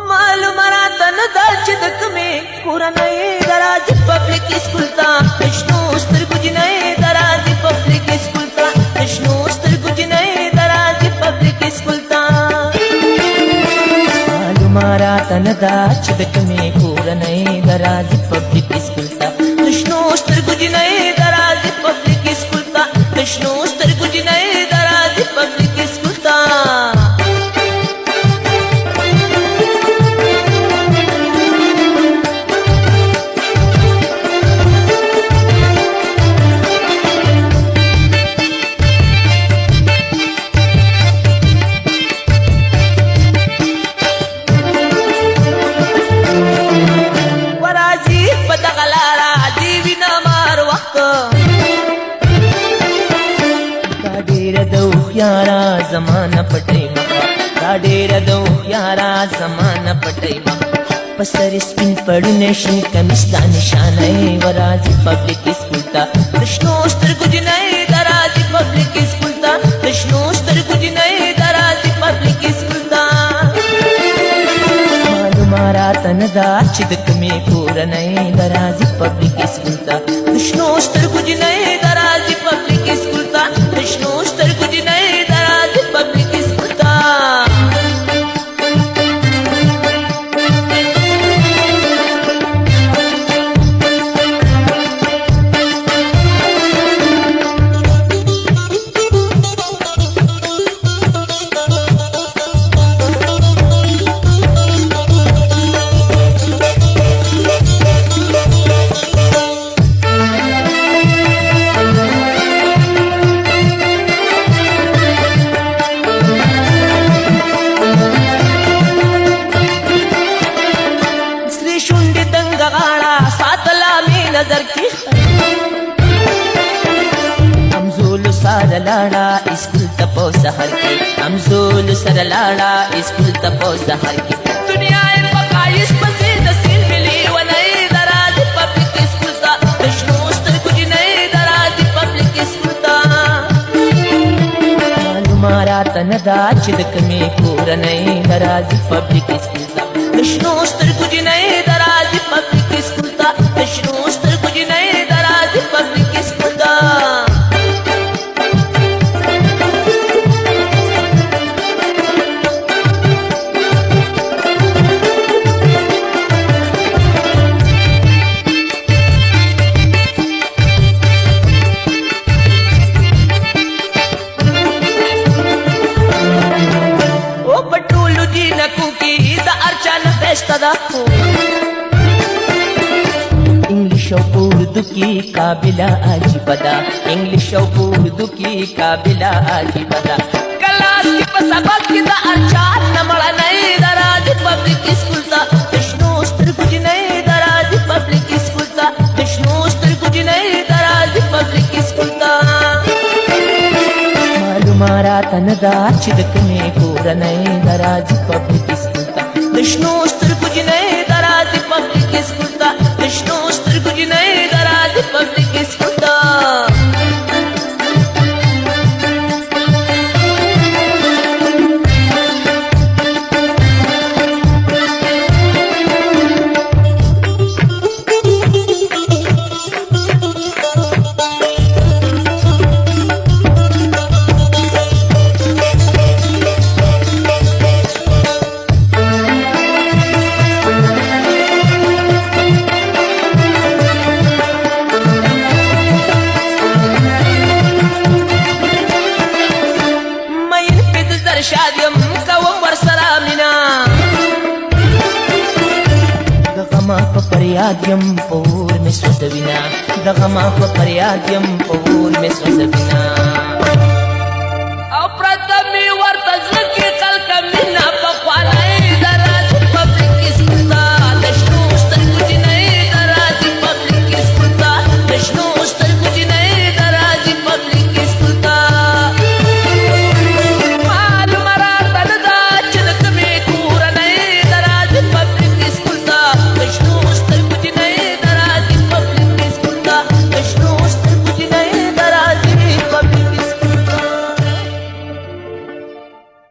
معلوم راته نه ده چې د کومې کورنۍ د راځي پبلک سکول ته د شنو سترګو جینۍ د راځي پبلک سکول ته د شنو سترګو جینۍ د راځي پبلک سکول ته معلوم راته نه ده چې د کومې کورنۍ د راځي پبلک سکول ته د شنو سترګو جینۍ د راځي پبلک سکول ته د شنو سترګو جینۍ د راځي پبلک سکول ته یارا زمانہ پټي مخه دا ډېر دو یارا زمانہ پټي مخه پسر سپین پړونه شي کمیس دا نشانه ورازي پبلک سکول ته دشنو سترګو جنۍ درازي پبلک سکول ته دشنو سترګو جنۍ درازي پبلک سکول ته معلومات نه دا چې د کومې کورنۍ درازي پبلک سکول ته دشنو سترګو جنۍ درازي پبلک سکول ته دشنو سترګو جنۍ درازي پبلک سکول ته سره لاړه اسکول ته په سحر کې همزول سره لاړه اسکول ته په سحر کې دنیا یې په خایش پسې د سیل ملي ونۍ درازي پبلک سکول ته د شنو سترګو جنۍ درازي پبلک سکول ته معلومات راته نه ده چې د کومې کورنۍ درازي پبلک سکول ته د شنو سترګو جنۍ درازي پبلک سکول ته د شنو سترګو جنۍ درازي پبلک سکول ته इंग्लिश और उर्दू की काबिला अजीब दा इंग्लिश और उर्दू की काबिला अजीब दा क्लास की सबक की दा अचार नमला नहीं दराज पब्लिक स्कूल ता दशनो स्तरगुज नहीं दराज पब्लिक स्कूल ता दशनो स्तरगुज नहीं दराज पब्लिक स्कूल ता मालूमात नदा चिदक में कोरनई दराज पब्लिक स्कूल ता दशनो स्तरगुज नहीं दराज पब्लिक स्कूल ता दशनो स्तरगुज नहीं दराज पब्लिक स्कूल ता परियाद्यम पौर में स्वसविना दगमा को परियाद्यम पौर में स्वसविना